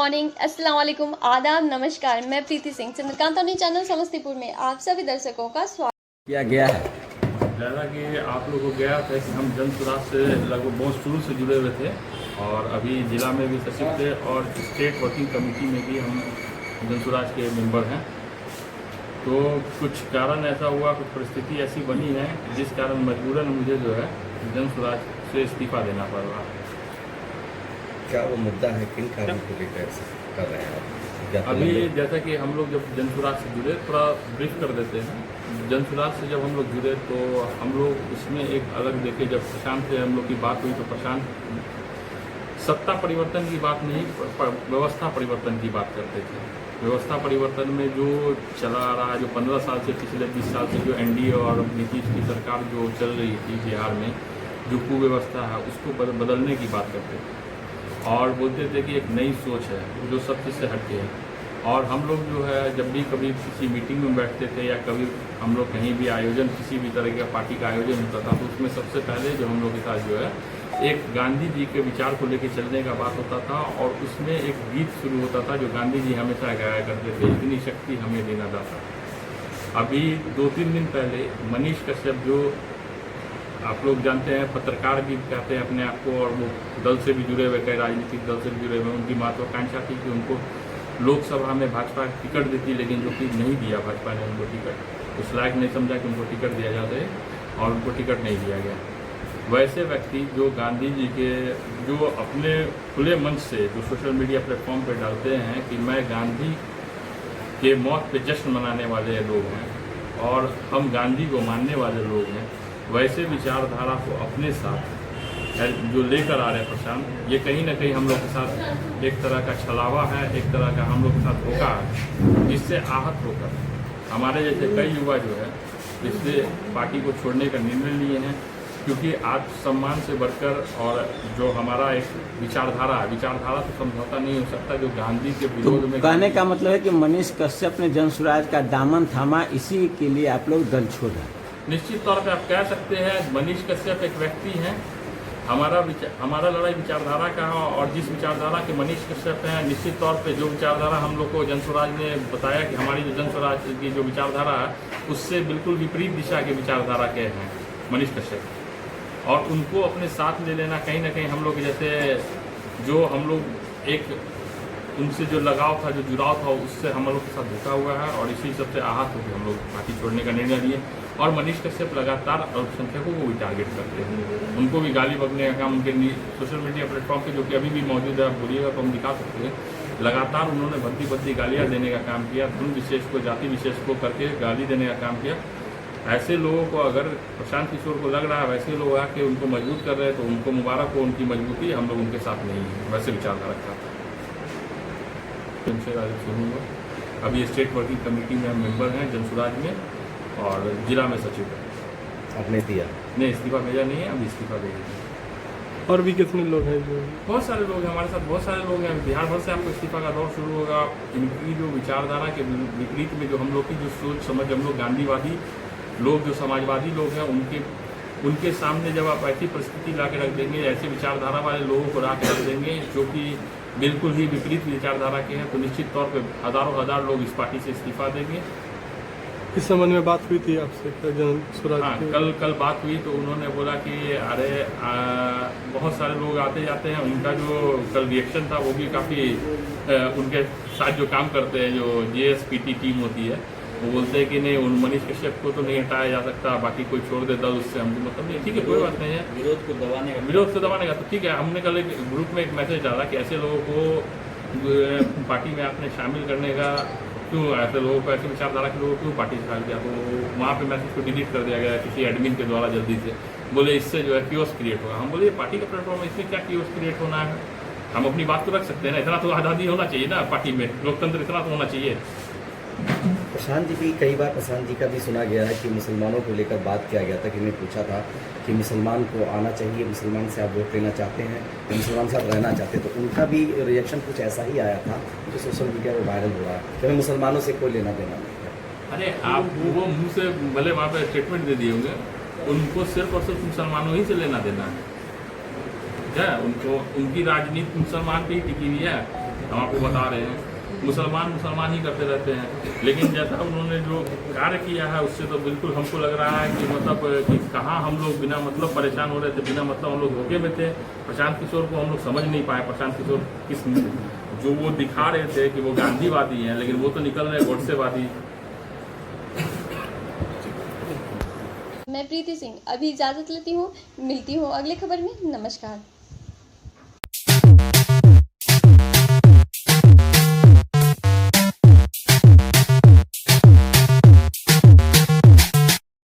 Morning, अस्सलाम वालेकुम, आदाब, नमस्कार। मैं प्रीति सिंह चंद्रकांत चैनल समस्तीपुर में आप सभी दर्शकों का स्वागत किया गया है। जैसा कि आप लोगों को गया था कि हम जन सुराज से लगभग बहुत शुरू से जुड़े हुए थे और अभी जिला में भी सचिव थे और स्टेट वर्किंग कमेटी में भी हम जन सुराज के मेंबर हैं। तो कुछ कारण ऐसा हुआ, कुछ परिस्थिति ऐसी बनी है जिस कारण मजबूरन मुझे जो है जन सुराज से इस्तीफा देना पड़ रहा है। क्या वो मुद्दा है, किन कारणों को लेकर कर रहे हैं आप? अभी जैसा कि हम लोग जब जन सुराज से जुड़े, थोड़ा ब्रीफ कर देते हैं। जन सुराज से जब हम लोग जुड़े तो हम लोग उसमें एक अलग देखे, जब प्रशांत से हम लोग की बात हुई तो प्रशांत सत्ता परिवर्तन की बात नहीं, व्यवस्था परिवर्तन की बात करते थे। व्यवस्था परिवर्तन में जो चला आ रहा है, जो 15 साल से, पिछले 20 साल से जो एनडीए और नीतीश की सरकार जो चल रही थी बिहार में, जो कुव्यवस्था है उसको बदलने की बात करते थे और बोलते थे कि एक नई सोच है जो सब चीज़ से हटके है। और हम लोग जो है जब भी कभी किसी मीटिंग में बैठते थे या कभी हम लोग कहीं भी आयोजन, किसी भी तरह का पार्टी का आयोजन होता था तो उसमें सबसे पहले जो हम लोग के साथ जो है एक गांधी जी के विचार को लेकर चलने का बात होता था और उसमें एक गीत शुरू होता था जो गांधी जी हमेशा गाया करते थे, इतनी शक्ति हमें देना दाता। अभी 2-3 दिन पहले मनीष कश्यप, जो आप लोग जानते हैं पत्रकार भी कहते हैं अपने आप को और वो दल से भी जुड़े हुए, कई राजनीतिक दल से भी जुड़े हुए, उनकी महत्वाकांक्षा थी कि उनको लोकसभा में भाजपा टिकट देती, लेकिन जो कि नहीं दिया भाजपा ने उनको टिकट, उस लायक नहीं समझा कि उनको टिकट दिया जाए और उनको टिकट नहीं दिया गया। वैसे व्यक्ति जो गांधी जी के, जो अपने खुले मंच से जो सोशल मीडिया प्लेटफॉर्म पर डालते हैं कि मैं गांधी के मौत पे जश्न मनाने वाले लोग हैं और हम गांधी को मानने वाले लोग हैं, वैसे विचारधारा को अपने साथ जो लेकर आ रहे हैं प्रशांत, ये कहीं ना कहीं हम लोग के साथ एक तरह का छलावा है, एक तरह का हम लोग के साथ धोखा है, जिससे आहत होकर हमारे जैसे कई युवा जो है इसलिए पार्टी को छोड़ने का निर्णय लिए हैं। क्योंकि आत्मसम्मान से बढ़कर और जो हमारा एक विचारधारा तो समझौता नहीं हो सकता, जो गांधी के विरोध में। कहने का मतलब है कि मनीष कश्यप ने जन सुराज का दामन थामा, इसी के लिए आप लोग दल छोड़ा। निश्चित तौर पे आप कह सकते हैं मनीष कश्यप एक व्यक्ति हैं, हमारा लड़ाई विचारधारा का है और जिस विचारधारा के मनीष कश्यप हैं, निश्चित तौर पे जो विचारधारा हम लोग को जन स्वराज ने बताया कि हमारी जो जन स्वराज की जो विचारधारा है उससे बिल्कुल विपरीत दिशा के विचारधारा के हैं मनीष कश्यप, और उनको अपने साथ ले लेना कहीं ना कहीं हम लोग जैसे जो हम लोग एक उनसे जो लगाव था, जो जुड़ाव था, उससे हम लोग के साथ धोखा हुआ है और इसी सबसे आहत होकर हम लोग पार्टी छोड़ने का निर्णय लिए। और मनीष कश्यप लगातार अल्पसंख्यकों को भी टारगेट करते हैं, उनको भी गाली बकने का काम उनके सोशल मीडिया प्लेटफॉर्म पे, जो कि अभी भी मौजूद है, आप बोलिएगा तो हम दिखा सकते हैं। लगातार उन्होंने भद्दी गालियाँ देने का काम किया, धुन विशेष को, जाति विशेष को करके गाली देने का काम किया। ऐसे लोगों को अगर प्रशांत किशोर को लग रहा है वैसे लोग आके उनको मजबूत कर रहे हैं तो उनको मुबारक हो, उनकी मजबूती, हम लोग उनके साथ नहीं है, वैसे विचारधारा रखा था। अभी स्टेट वर्किंग कमेटी में हम मेंबर हैं जन सुराज में और जिला में सचिव है। आपने दिया नहीं, इस्तीफा भेजा नहीं है, अभी इस्तीफा भेजेंगे। और भी कितने लोग हैं? जो बहुत सारे लोग हैं हमारे साथ, बहुत सारे लोग हैं। बिहार भर से आपको इस्तीफा का दौर शुरू होगा। इनकी जो विचारधारा के विपरीत में जो हम लोग की जो सोच समझ, हम लोग गांधीवादी लोग, जो समाजवादी लोग हैं, उनके सामने जब आप ऐसी परिस्थिति ला के रख देंगे, ऐसे विचारधारा वाले लोगों को ला के रख देंगे जो कि बिल्कुल ही विपरीत विचारधारा के हैं, तो निश्चित तौर पे हज़ारों हजार लोग इस पार्टी से इस्तीफा देंगे। इस संबंध में बात हुई थी आपसे जन सुराज? हाँ, कल बात हुई तो उन्होंने बोला कि अरे बहुत सारे लोग आते जाते हैं, उनका जो कल रिएक्शन था वो भी काफ़ी, उनके साथ जो काम करते हैं, जो JSPT टीम होती है, वो बोलते हैं कि नहीं, उन मनीष कश्यप को तो नहीं हटाया जा सकता, बाकी कोई छोड़ दे दल, उससे हमको मतलब नहीं। ठीक है, कोई बात नहीं है, विरोध को दबाने का तो ठीक है। हमने कल एक ग्रुप में एक मैसेज डाला कि ऐसे लोगों को पार्टी में आपने शामिल करने का क्यों, ऐसे लोगों को, ऐसे विचारधारा के लोगों को क्यों पार्टी से डाल दिया, तो वहाँ पे मैसेज को डिलीट कर दिया गया किसी एडमिन के द्वारा जल्दी से। बोले इससे जो है कियोस्क क्रिएट होगा। हम बोले पार्टी का प्लेटफॉर्म है, इसमें क्या कियोस्क क्रिएट होना है, हम अपनी बात तो रख सकते हैं ना, इतना तो आज़ादी होना चाहिए ना पार्टी में, लोकतंत्र इतना तो होना चाहिए। प्रशांत जी की कई बार प्रशांत जी का भी सुना गया है कि मुसलमानों को लेकर बात किया गया था कि मैं पूछा था कि मुसलमान को आना चाहिए, मुसलमान से आप वोट लेना चाहते हैं, मुसलमान से आप रहना चाहते हैं, तो उनका भी रिएक्शन कुछ ऐसा ही आया था जो सोशल मीडिया पर वायरल हो रहा है कि मुसलमानों से कोई लेना देना नहीं है। अरे आप वो मुँह से भले वहाँ पर स्टेटमेंट दे दिए होंगे, उनको सिर्फ और सिर्फ मुसलमानों ही से लेना देना है क्या? उनको, उनकी राजनीति मुसलमान पे ही टिकी हुई है। हम आपको बता रहे हैं। मुसलमान ही करते रहते हैं, लेकिन जैसा उन्होंने जो कार्य किया है उससे तो बिल्कुल हमको लग रहा है कि मतलब कि कहाँ हम लोग बिना मतलब परेशान हो रहे थे, बिना मतलब हम लोग धोखे में थे। प्रशांत किशोर को हम लोग समझ नहीं पाए। प्रशांत किशोर किस जो वो दिखा रहे थे कि वो गांधीवादी हैं, लेकिन वो तो निकल रहे गोडसेवादी। मैं प्रीति सिंह अभी इजाज़त लेती हूँ, मिलती हूँ अगली खबर में। नमस्कार।